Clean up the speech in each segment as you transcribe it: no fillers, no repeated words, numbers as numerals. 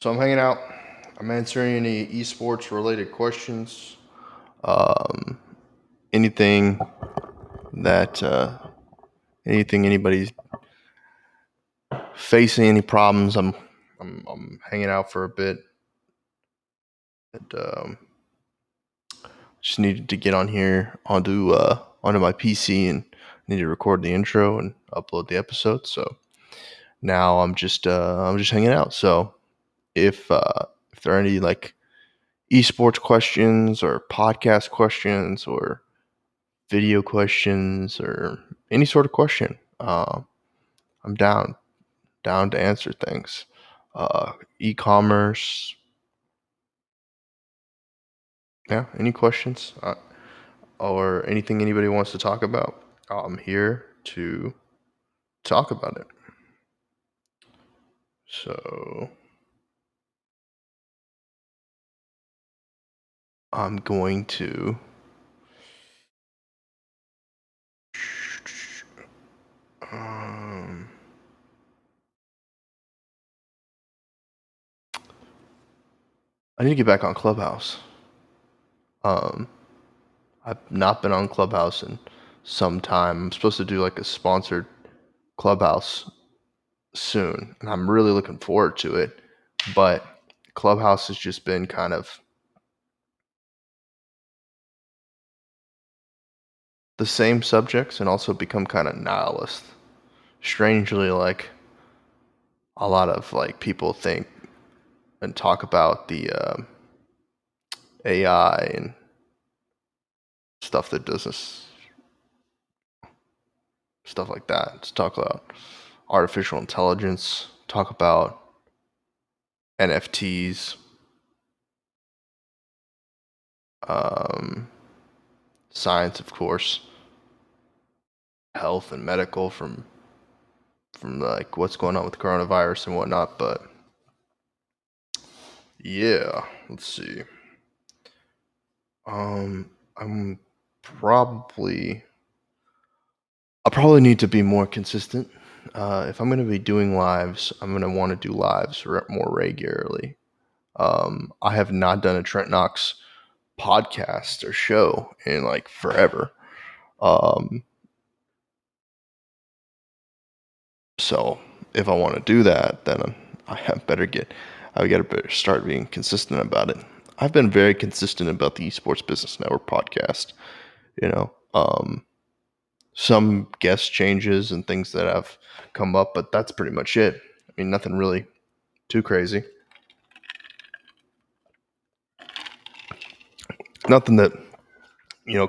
So I'm hanging out. I'm answering any esports related questions. Um, anything that anything anybody's facing, any problems. I'm hanging out for a bit. And just needed to get on here onto my PC and need to record the intro and upload the episode. So now I'm just hanging out. So if there are any like esports questions or podcast questions or video questions or any sort of question, I'm down to answer things. E-commerce, yeah. Any questions or anything anybody wants to talk about? I'm here to talk about it. So I'm going to. Um, I need to get back on Clubhouse. Um, I've not been on Clubhouse in some time. I'm supposed to do like a sponsored Clubhouse soon, and I'm really looking forward to it. But Clubhouse has just been kind of the same subjects and also become kind of nihilist. Strangely, like a lot of like people think and talk about the AI and stuff that does this stuff like that. Let's talk about artificial intelligence, talk about NFTs, um, science, of course, health and medical from like what's going on with coronavirus and whatnot. But yeah, let's see. I'm probably I'll probably need to be more consistent. If I'm going to be doing lives, I'm going to want to do lives more regularly. I have not done a Trent Knox podcast or show in like forever. Um, so if I want to do that, then I got to better start being consistent about it. I've been very consistent about the Esports Business Network podcast. You know, some guest changes and things that have come up, but that's pretty much it. I mean, nothing really too crazy. Nothing that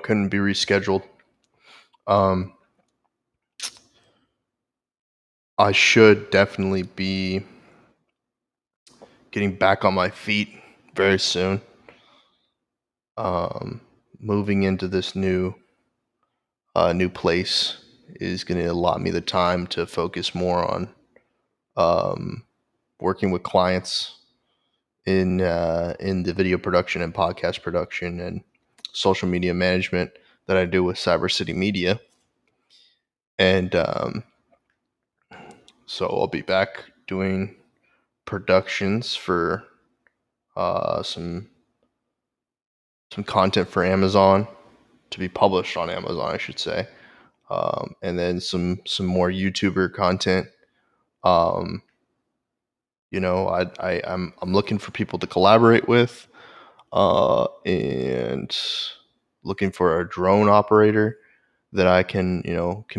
couldn't be rescheduled. Um, I should definitely be getting back on my feet very soon. Um, moving into this new place is going to allot me the time to focus more on um, working with clients in the video production and podcast production and social media management that I do with Cyber City Media. And so I'll be back doing productions for some content for Amazon to be published on Amazon, I should say, and then some more YouTuber content. Um, I'm looking for people to collaborate with, and looking for a drone operator that I can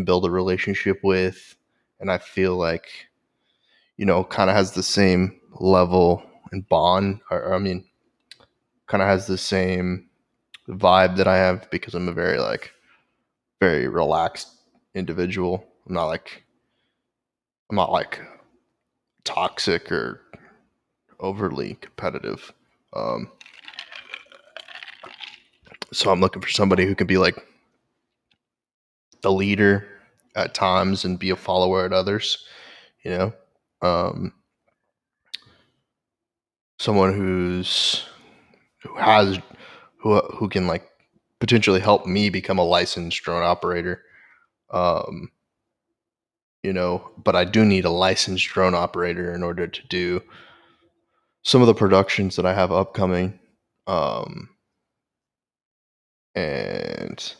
build a relationship with, and I feel like kind of has the same level and bond, or I mean, kind of has the same vibe that I have because I'm a very relaxed individual. I'm not like toxic or overly competitive. Um, so I'm looking for somebody who can be like the leader at times and be a follower at others. You know, um, someone who has who can like potentially help me become a licensed drone operator. Um, but I do need a licensed drone operator in order to do some of the productions that I have upcoming. And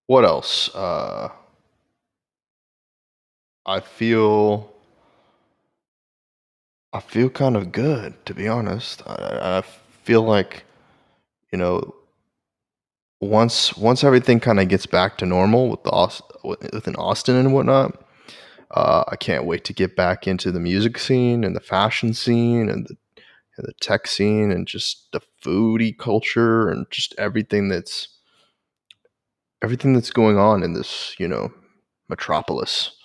what else? I feel I feel kind of good, to be honest. I feel like, you know, once everything kind of gets back to normal with within Austin and whatnot, I can't wait to get back into the music scene and the fashion scene and the tech scene and just the foodie culture and just everything that's going on in this, metropolis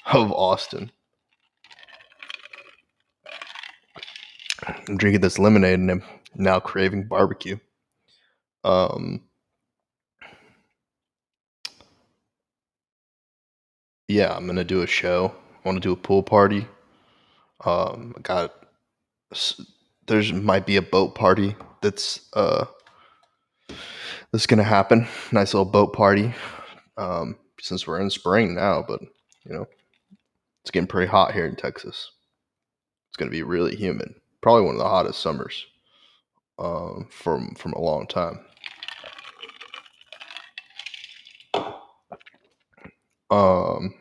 of Austin. I'm drinking this lemonade and I'm now craving barbecue. Um, yeah, I'm gonna do a show. I want to do a pool party. I got there's might be a boat party that's gonna happen. Nice little boat party. Since we're in spring now, but you know it's getting pretty hot here in Texas. It's gonna be really humid. Probably one of the hottest summers from a long time. Um,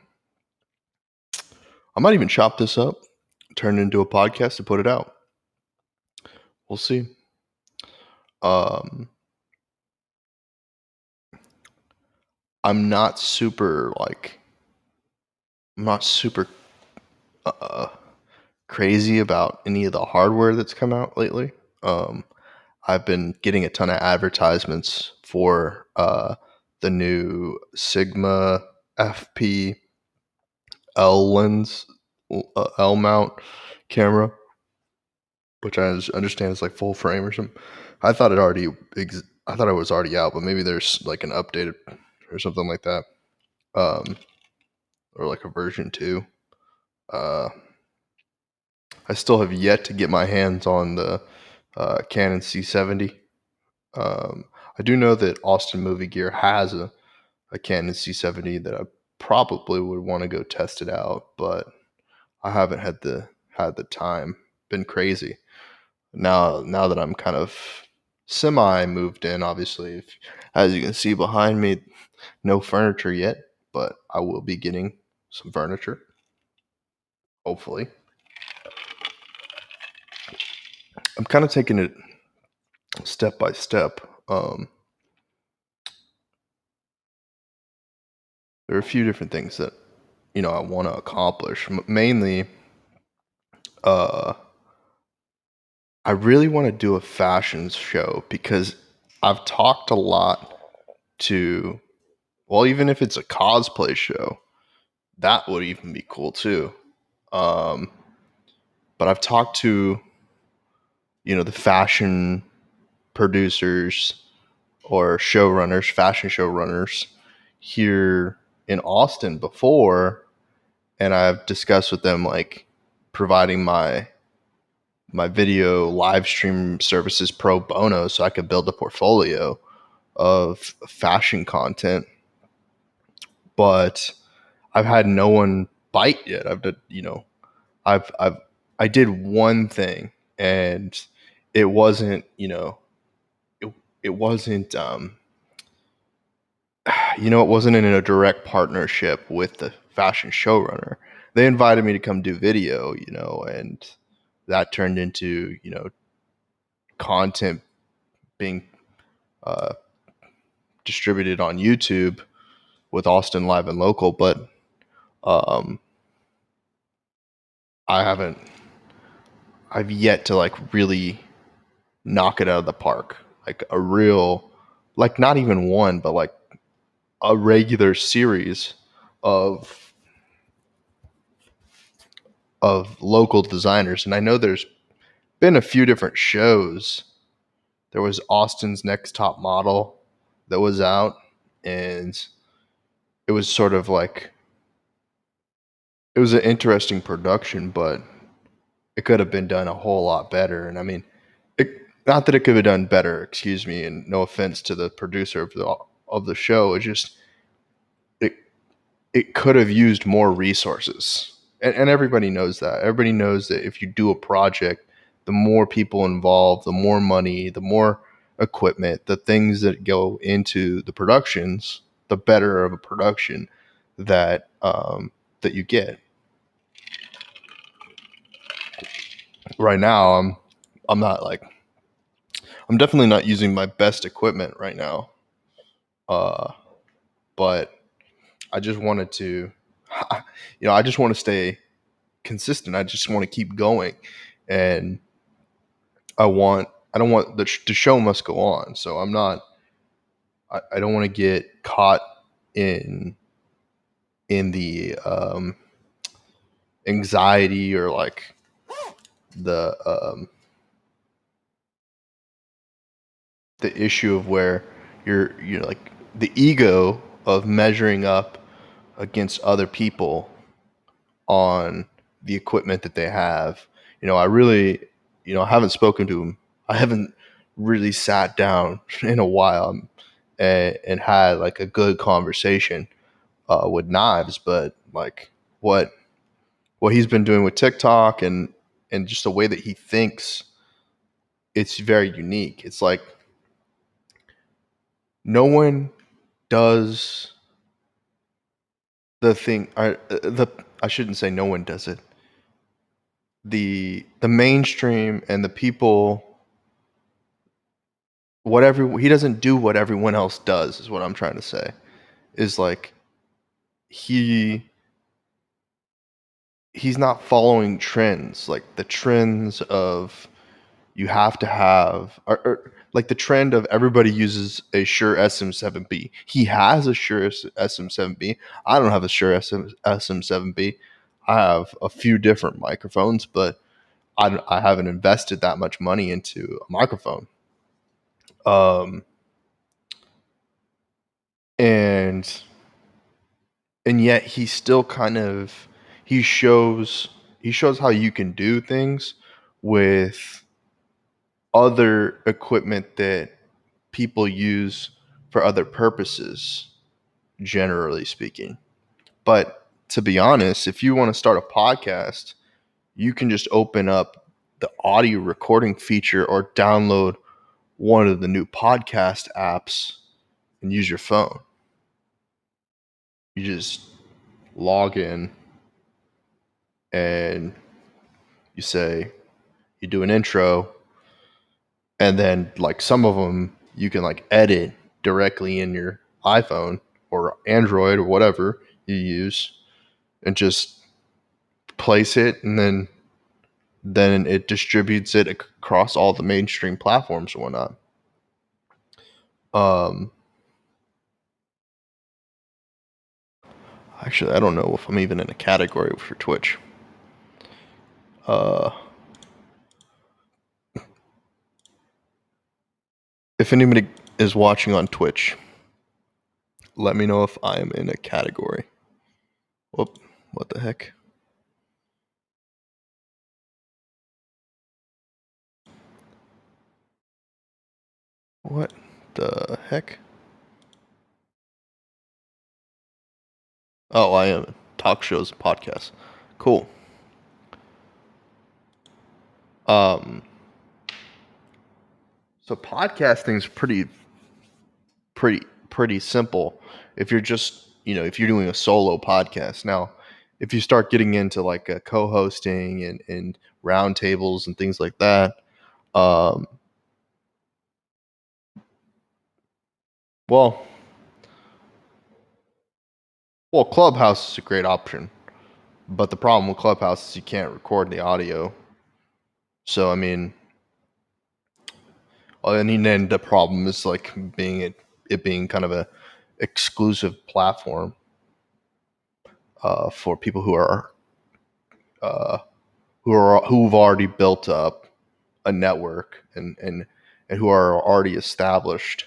I might even chop this up, turn it into a podcast, and put it out. We'll see. Um, I'm not super like I'm not super uh, crazy about any of the hardware that's come out lately. Um, I've been getting a ton of advertisements for the new Sigma FP L lens, L mount camera, which I understand is like full frame or something. I thought I thought it was already out, but maybe there's like an updated or something like that, um, or like a version 2. Uh, I still have yet to get my hands on the Canon C70. Um, I do know that Austin Movie Gear has a Canon C70 that I probably would want to go test it out, but I haven't had the time. Been crazy. Now that I'm kind of semi moved in, obviously, as you can see behind me, no furniture yet, but I will be getting some furniture, hopefully. I'm kind of taking it step by step. There are a few different things that I want to accomplish. Mainly, uh, I really want to do a fashion show because I've talked a lot to, well, even if it's a cosplay show, that would even be cool too. Um, but I've talked to, the fashion producers or showrunners, fashion showrunners here in Austin before, and I've discussed with them like providing my video live stream services pro bono so I could build a portfolio of fashion content. But I've had no one bite yet. I've I did one thing and it wasn't, it, it wasn't it wasn't in a direct partnership with the fashion showrunner. They invited me to come do video, and that turned into, content being uh, distributed on YouTube with Austin Live and Local, but um, I haven't. I've yet to like really knock it out of the park, like a real, like not even one, but like a regular series of local designers. And I know there's been a few different shows. There was Austin's Next Top Model that was out, and it was sort of like it was an interesting production, but it could have been done a whole lot better. And I mean, not that it could have done better, excuse me, and no offense to the producer of the show. It just it it could have used more resources, and everybody knows that. Everybody knows that if you do a project the more people involved, the more money, the more equipment, the things that go into the productions, the better of a production that that you get. Right now, I'm not like I'm definitely not using my best equipment right now, uh, but I just wanted to, I just want to stay consistent. I just want to keep going, and I don't want the show must go on. So I'm not. I don't want to get caught in the anxiety or like the the issue of where you're like the ego of measuring up against other people on the equipment that they have. I really, I haven't spoken to him. I haven't really sat down in a while and had like a good conversation with Knives, but like what what he's been doing with TikTok and just the way that he thinks, it's very unique. It's like no one does the thing. I shouldn't say no one does it. The mainstream and the people, whatever, he doesn't do what everyone else does is what I'm trying to say. Is like he he's not following trends, like the trends of you have to have or like the trend of everybody uses a Shure SM7B. He has a Shure SM7B. I don't have a Shure SM7B. I have a few different microphones, but I haven't invested that much money into a microphone. Um, and yet he still kind of he shows he shows how you can do things with other equipment that people use for other purposes, generally speaking. But to be honest, if you want to start a podcast, you can just open up the audio recording feature or download one of the new podcast apps and use your phone. You just log in and you say, you do an intro, and then like some of them you can like edit directly in your iPhone or Android or whatever you use and just place it, and then it distributes it across all the mainstream platforms and whatnot. Um, Actually, I don't know if I'm even in a category for Twitch. Uh, if anybody is watching on Twitch, let me know if I am in a category. Whoop, what the heck? What the heck? Oh, I am. Talk shows, podcasts. Cool. Um, so podcasting is pretty simple if you're just, if you're doing a solo podcast. Now, if you start getting into like co-hosting and roundtables and things like that, um, well, Clubhouse is a great option, but the problem with Clubhouse is you can't record the audio. So I mean, and then the problem is like it being kind of a exclusive platform for people uh, who've already built up a network and who are already established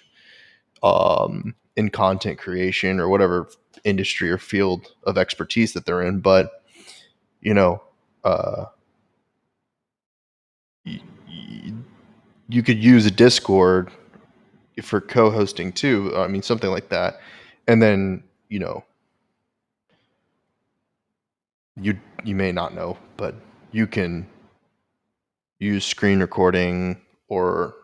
in content creation or whatever industry or field of expertise that they're in. But you know, uh, y- y- you could use a Discord for co-hosting too. I mean, something like that, and then you may not know, but you can use screen recording or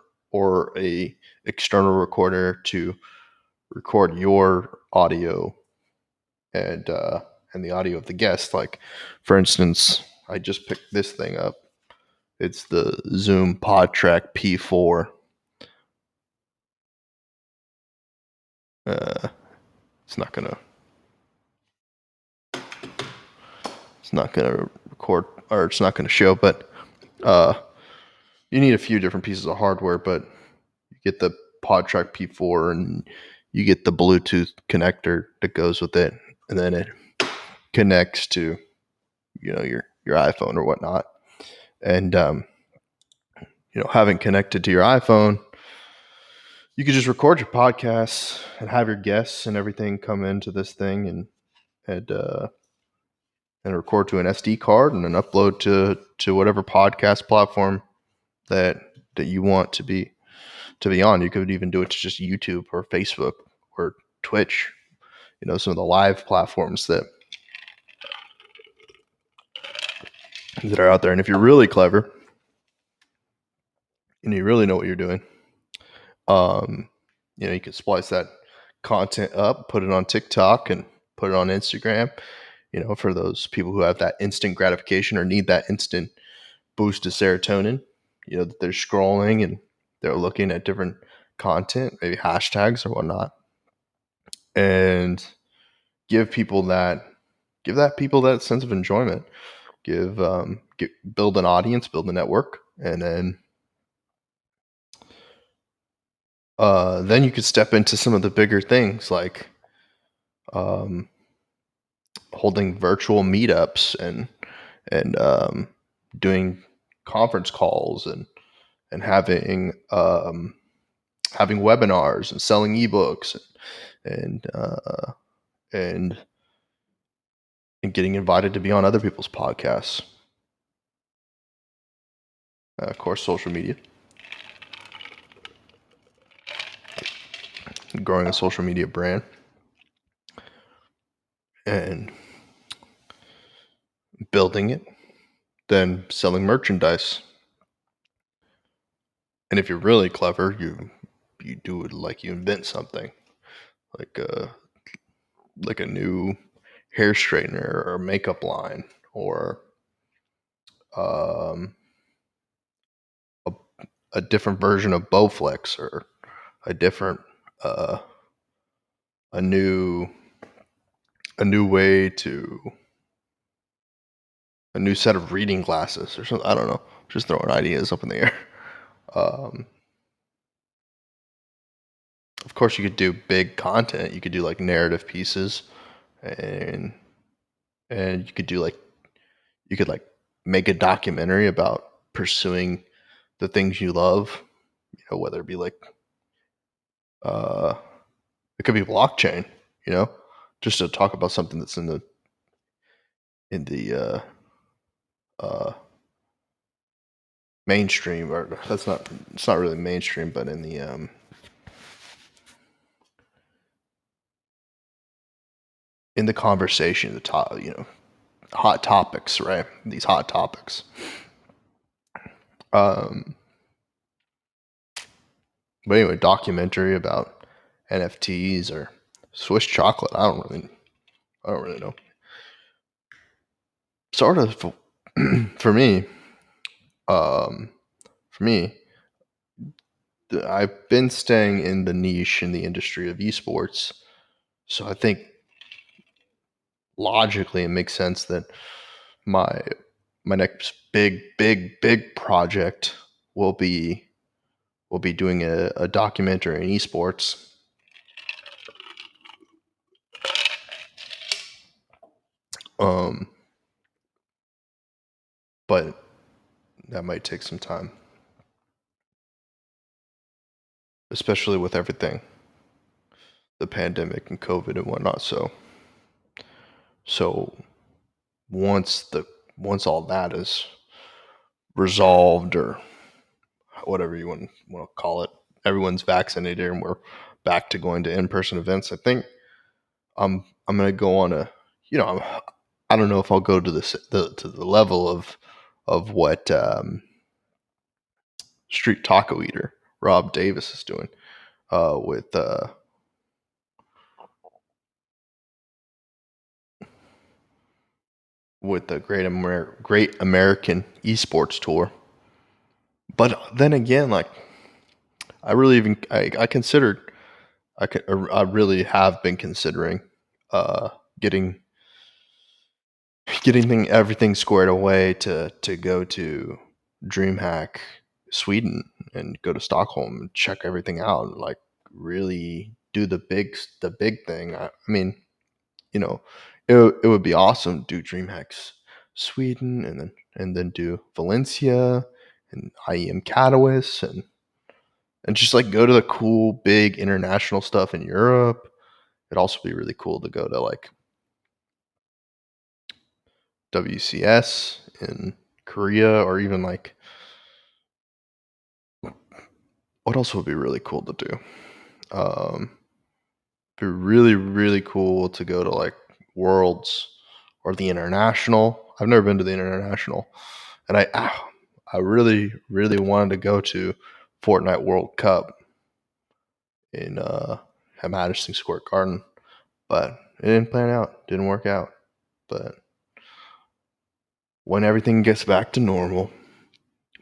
a external recorder to record your audio and the audio of the guest. Like, for instance, I just picked this thing up. It's the Zoom PodTrack P4. It's not gonna record, or it's not gonna show, but you need a few different pieces of hardware, but you get the PodTrack P4 and you get the Bluetooth connector that goes with it, and then it connects to your iPhone or whatnot. And having connected to your iPhone, you could just record your podcasts and have your guests and everything come into this thing and record to an SD card and then upload to whatever podcast platform that you want to be on. You could even do it to just YouTube or Facebook or Twitch, some of the live platforms that are out there. And if you're really clever and you really know what you're doing, you can splice that content up, put it on TikTok and put it on Instagram, for those people who have that instant gratification or need that instant boost of serotonin, that they're scrolling and they're looking at different content, maybe hashtags or whatnot, and give people that sense of enjoyment, build an audience, build a network, and then you could step into some of the bigger things like holding virtual meetups and doing conference calls and having webinars and selling ebooks and getting invited to be on other people's podcasts. Of course, social media. Growing a social media brand and building it, then selling merchandise. And if you're really clever, you do it like you invent something, like a new hair straightener or makeup line, or a different version of Bowflex, or a different a new way to a new set of reading glasses or something. I don't know. Just throwing ideas up in the air. Of course, you could do big content. You could do like narrative pieces, and you could do like make a documentary about pursuing the things you love. Whether it be like it could be blockchain. Just to talk about something that's in the mainstream, or it's not really mainstream, but in the conversation, the top, hot topics, right? These hot topics. But anyway, documentary about NFTs or Swiss chocolate. I don't really know. Sort of for me. I've been staying in the niche in the industry of esports, so I think logically it makes sense that my next big project will be doing a documentary in esports. But that might take some time, especially with everything, the pandemic and COVID and whatnot. So once all that is resolved, or whatever you want to call it, everyone's vaccinated and we're back to going to in-person events, I think I'm gonna go on a, I don't know if I'll go to the level of what street taco eater Rob Davis is doing with the Great American Esports Tour. But then again, like I really even I considered I really have been considering uh getting everything squared away to go to DreamHack Sweden and go to Stockholm and check everything out and like really do the big thing. I mean, you know, it would be awesome to do DreamHacks Sweden and then do Valencia and IEM Katowice and just like go to the cool big international stuff in Europe. It'd also be really cool to go to like WCS in Korea or even like what else would be really cool to do? Um, be really really cool to go to like Worlds or the International. I've never been to the International, and I really really wanted to go to Fortnite World Cup in at Madison Square Garden, but it didn't plan out. Didn't work out. But when everything gets back to normal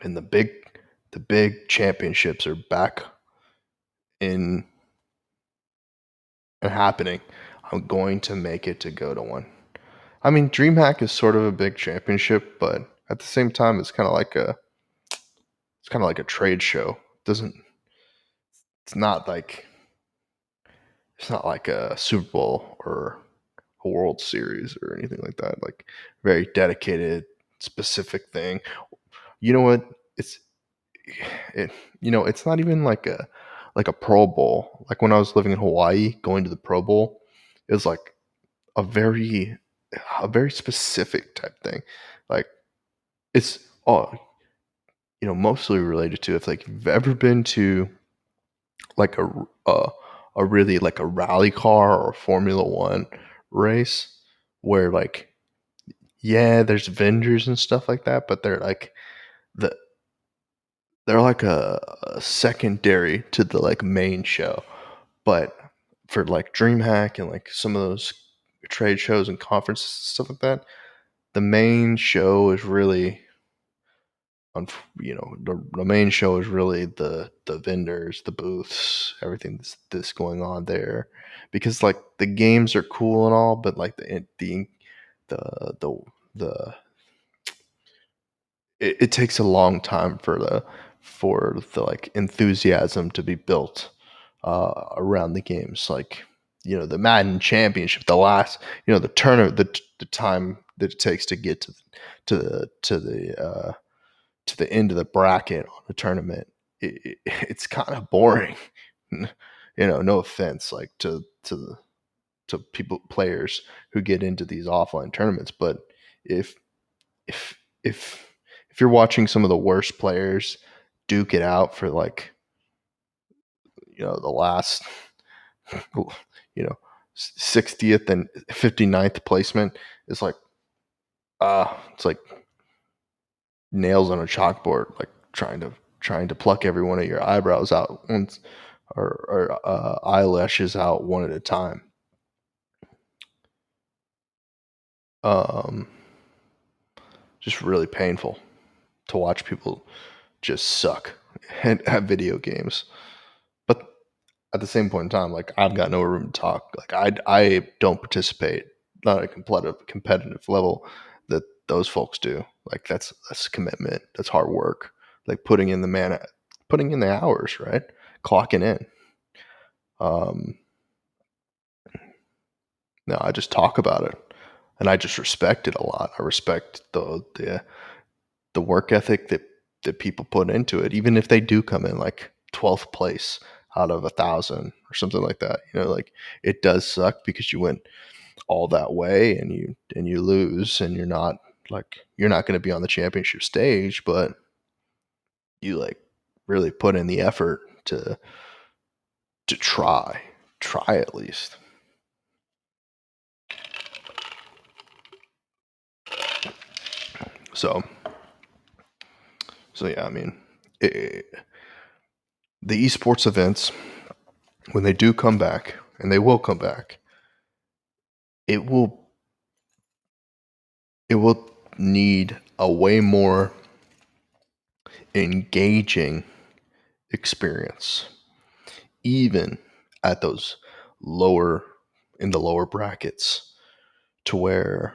and the big championships are back in and happening, I'm going to make it to go to one. I mean, DreamHack is sort of a big championship, but at the same time, it's kind of like a trade show. It doesn't it's not like it's not like a Super Bowl or a World Series or anything like that. Like very dedicated, specific thing. You know what? It's it. It's not even like a Pro Bowl. Like when I was living in Hawaii, going to the Pro Bowl, it was like a very specific type thing. Like it's all mostly related to if like you've ever been to like a really like a rally car or a Formula One race where like yeah, there's vendors and stuff like that, but the they're like a secondary to the like main show. But for like DreamHack and like some of those trade shows and conferences and stuff like that, the main show is really on the main show is really the vendors, the booths, everything that's going on there, because like the games are cool and all, but like the the the it takes a long time for the like enthusiasm to be built around the games. Like the Madden Championship, the last the tournament, the time that it takes to get to the end of the bracket on a tournament, it's kind of boring. No offense, like to people players who get into these offline tournaments, but if if if if you're watching some of the worst players duke it out for like the last you know 60th and 59th placement, it's like it's like nails on a chalkboard, like trying to pluck every one of your eyebrows out once or eyelashes out one at a time. Um, just really painful to watch people just suck at video games. But at the same point in time, like I've got no room to talk. Like I don't participate not at a competitive level that those folks do. Like that's commitment. That's hard work. Like putting in the hours, right? Clocking in. Um, no, I just talk about it, and I just respect it a lot. I respect the work ethic that people put into it, even if they do come in like 12th place out of 1,000 or something like that. Like it does suck because you went all that way and you lose, and you're not going to be on the championship stage, but you like really put in the effort to try at least. So yeah, I mean, it, the esports events, when they do come back, and they will come back, it will it will need a way more engaging experience, even at those lower in the lower brackets, to where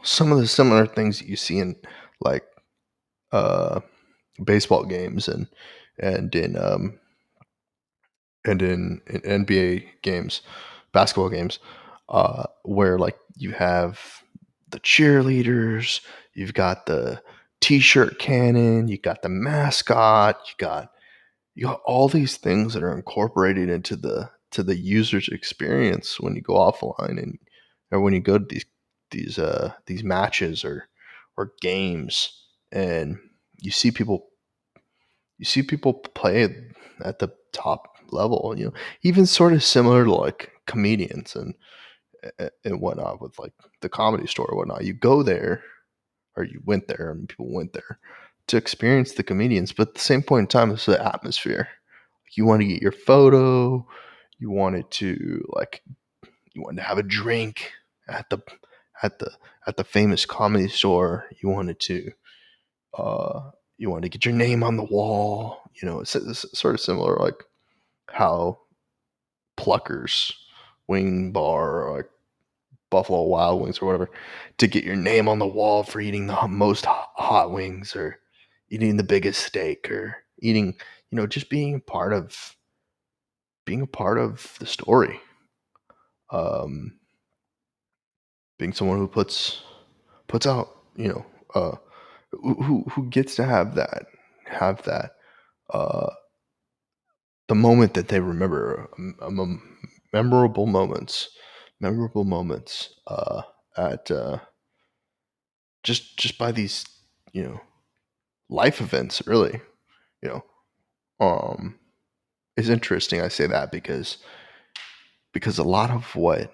some of the similar things that you see in like uh baseball games and in in NBA games, basketball games, where like you have the cheerleaders, you've got the t-shirt cannon, you got the mascot, you got all these things that are incorporated into the user's experience when you go offline, and or when you go to these matches or games, and you see people play at the top level, even sort of similar to like comedians and whatnot, with like the Comedy Store or whatnot. You go there, or you went there, and people went there to experience the comedians, but at the same point in time, it's the atmosphere. You want to get your photo, you wanted to like you wanted to have a drink at the at the at the famous Comedy Store. Uh you wanted to get your name on the wall. It's sort of similar, like how Pluckers Wing Bar, or like Buffalo Wild Wings or whatever, to get your name on the wall for eating the most hot wings, or eating the biggest steak, or eating, just being a part of the story. Um, being someone who puts out, who gets to have that uh, the moment that they remember, memorable moments, at just by these, you know life events, really. you know um it's interesting I say that, because a lot of what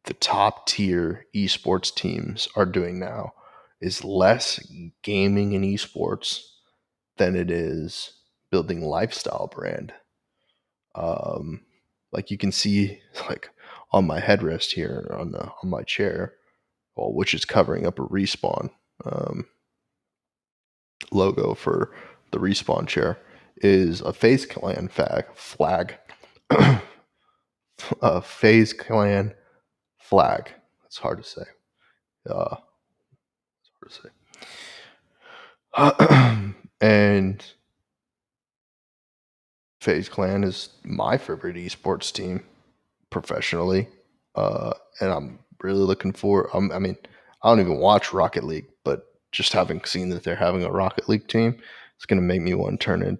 the top tier esports teams are doing now is less gaming and esports than it is building lifestyle brand. um like you can see, like, on my headrest here, on my chair, well, which is covering up a respawn um logo for the respawn chair, is a FaZe Clan flag. A FaZe Clan flag. It's hard to say. Hard to say. And FaZe Clan is my favorite esports team professionally, and I'm really looking for. I mean, I don't even watch Rocket League, but just having seen that they're having a Rocket League team, it's gonna make me want to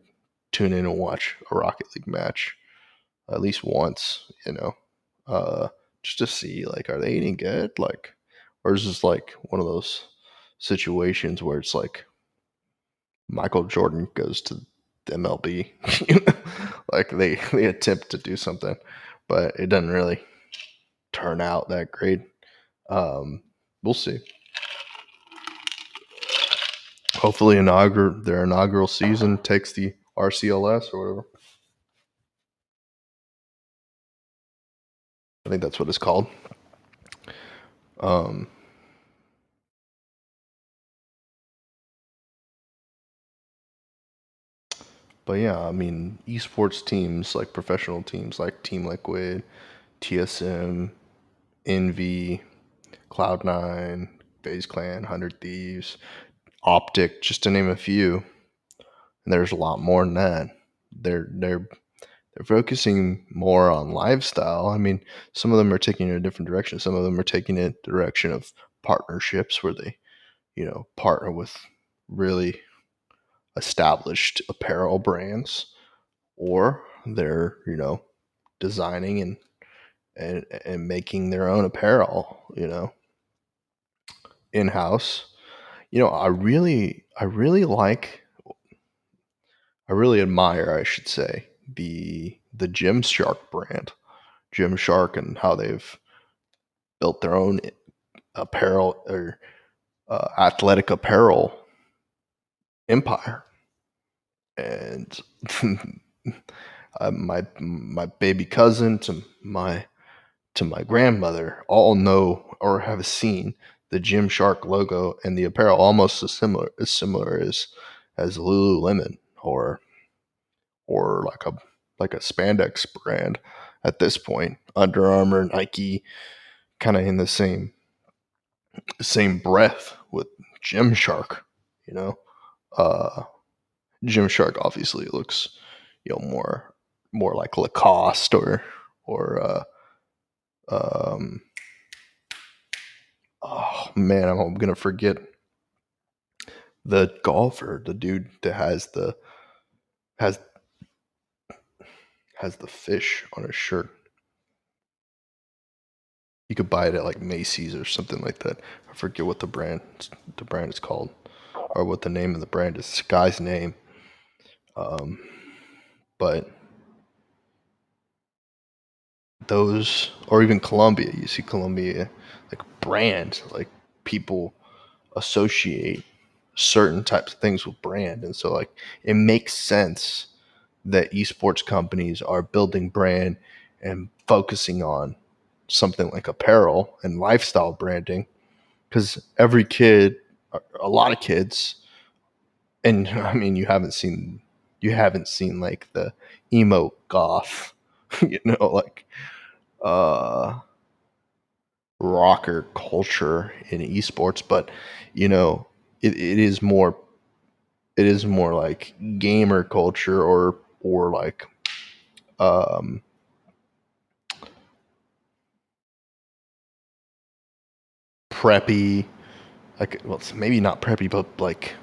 tune in and watch a Rocket League match at least once. Uh, just to see, like, are they any good? Like, or is this like one of those situations where it's like Michael Jordan goes to the MLB, like they attempt to do something, but it doesn't really turn out that great. Um, we'll see. Hopefully, their inaugural season takes the RCLS or whatever. I think that's what it's called. Um, but yeah, I mean, esports teams, like professional teams like Team Liquid, TSM, Envy, Cloud9, FaZe Clan, 100 Thieves, Optic, just to name a few. And there's a lot more than that. They're focusing more on lifestyle. I mean, some of them are taking it a different direction. Some of them are taking it the direction of partnerships, where they, partner with really established apparel brands, or they're, designing and making their own apparel, in house. I really admire, I should say, the Gymshark brand, Gymshark, and how they've built their own apparel, or athletic apparel empire. and my baby cousin to my grandmother all know or have seen the Gymshark logo and the apparel almost as similar as Lululemon or like a spandex brand at this point. Under Armour, Nike, kind of in the same breath with Gymshark. You know, uh, Gymshark obviously looks more like Lacoste or um, oh man, I'm gonna forget the golfer, the dude that has has the fish on his shirt. You could buy it at like Macy's or something like that. I forget what the brand is called, or what the name of the brand is. This guy's name. Um, but those, or even Columbia, you see Columbia like brand, like people associate certain types of things with brand, and so like it makes sense that esports companies are building brand and focusing on something like apparel and lifestyle branding, because every kid, a lot of kids, and I mean you haven't seen like the emo goth, like uh rocker culture in esports, but you know it is more like gamer culture or like um preppy, like, well, it's maybe not preppy but like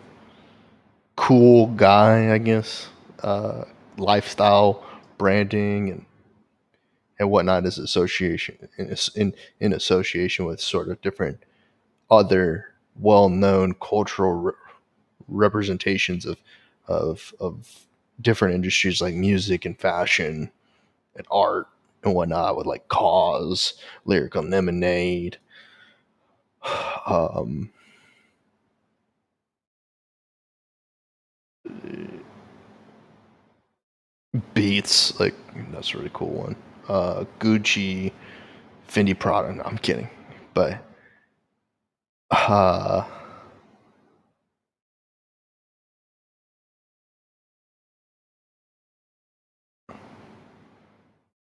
cool guy, I guess, uh lifestyle branding and whatnot is association in association with sort of different other well-known cultural representations of different industries like music and fashion and art and whatnot, with like Cause, Lyrical Lemonade, um, Beats, like that's a really cool one. Gucci, Fendi, Prada. No, I'm kidding, but uh,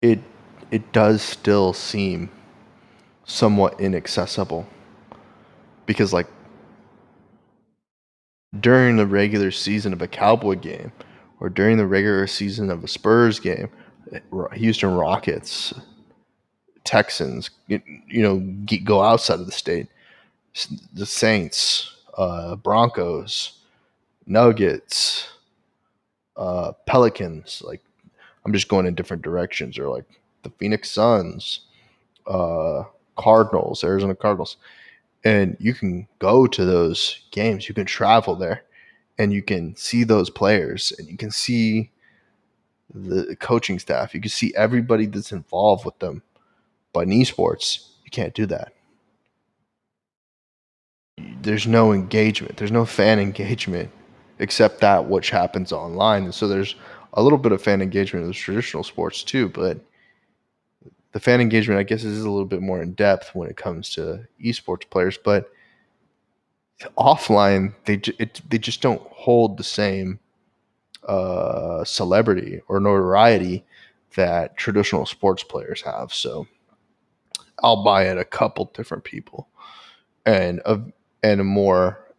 it it does still seem somewhat inaccessible, because like during the regular season of a Cowboy game or during the regular season of a Spurs game, Houston Rockets, Texans, go outside of the state, the Saints, Broncos, Nuggets, Pelicans. Like, I'm just going in different directions, or like the Phoenix Suns, uh, Cardinals, Arizona Cardinals. And you can go to those games, you can travel there, and you can see those players, and you can see the coaching staff, you can see everybody that's involved with them. But in esports, you can't do that. There's no engagement, there's no fan engagement except that which happens online. And so there's a little bit of fan engagement in those traditional sports too, but the fan engagement, I guess, is a little bit more in depth when it comes to esports players. But offline, they just don't hold the same celebrity or notoriety that traditional sports players have. So I'll buy it a couple different people, and a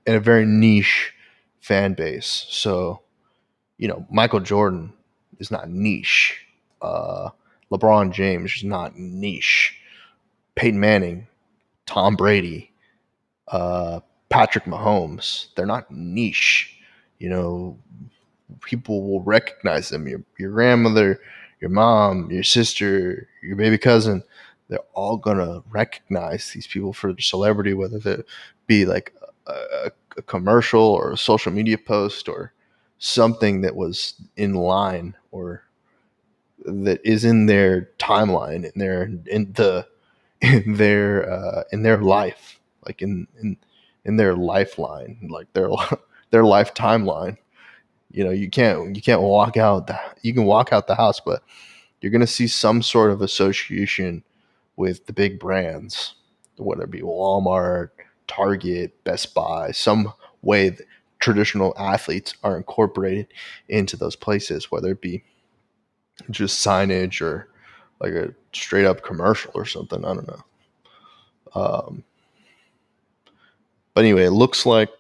very niche fan base. So Michael Jordan is not niche. Uh, LeBron James is not niche. Peyton Manning, Tom Brady, uh, Patrick Mahomes, they're not niche. You know, People will recognize them. Your grandmother, your mom, your sister, your baby cousin, they're all gonna recognize these people for their celebrity, whether it be like a commercial or a social media post or something that was in line, or that is in their timeline, in their life, like in their lifeline, like their their life timeline. you can't walk out you can walk out the house, but you're going to see some sort of association with the big brands, whether it be Walmart, Target, Best Buy, some way that traditional athletes are incorporated into those places, whether it be just signage or like a straight up commercial or something. I don't know. Um, but anyway, it looks like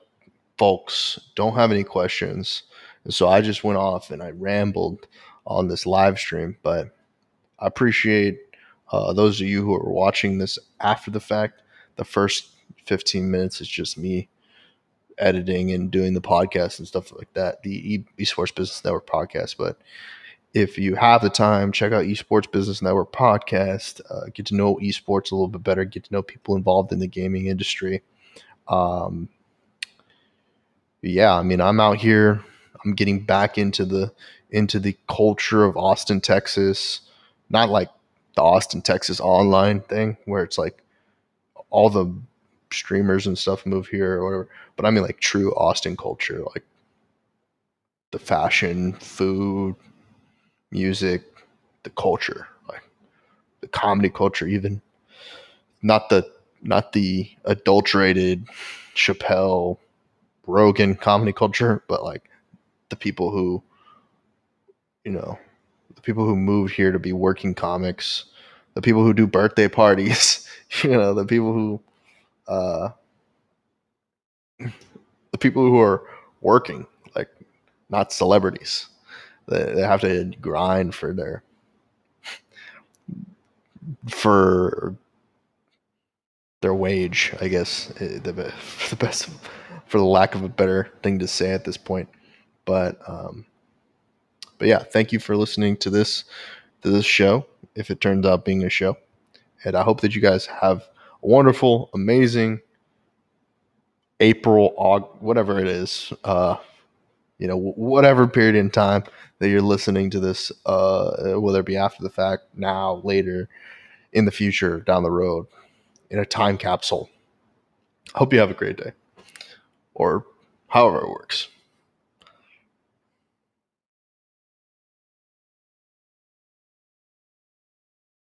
folks don't have any questions. And so I just went off and I rambled on this live stream, but I appreciate those of you who are watching this after the fact. The first 15 minutes is just me editing and doing the podcast and stuff like that, the Esports Business Network podcast. But if you have the time, check out Esports Business Network podcast. Get to know esports a little bit better. Get to know people involved in the gaming industry. Yeah, I mean, I'm out here. I'm getting back into the culture of Austin, Texas. Not like the Austin, Texas online thing where it's like all the streamers and stuff move here or whatever. But I mean like true Austin culture, like the fashion, food, music, the culture, like the comedy culture, even not the adulterated Chappelle, Rogan comedy culture, but like the people who, you know, the people who moved here to be working comics, the people who do birthday parties, the people who, uh, the people who are working, like not celebrities. They have to grind for their wage, I guess, the best, for the lack of a better thing to say at this point. But yeah, thank you for listening to this show, if it turns out being a show. And I hope that you guys have a wonderful, amazing April, August, whatever it is, whatever period in time that you're listening to this, whether it be after the fact, now, later, in the future, down the road, in a time capsule. Hope you have a great day, or however it works.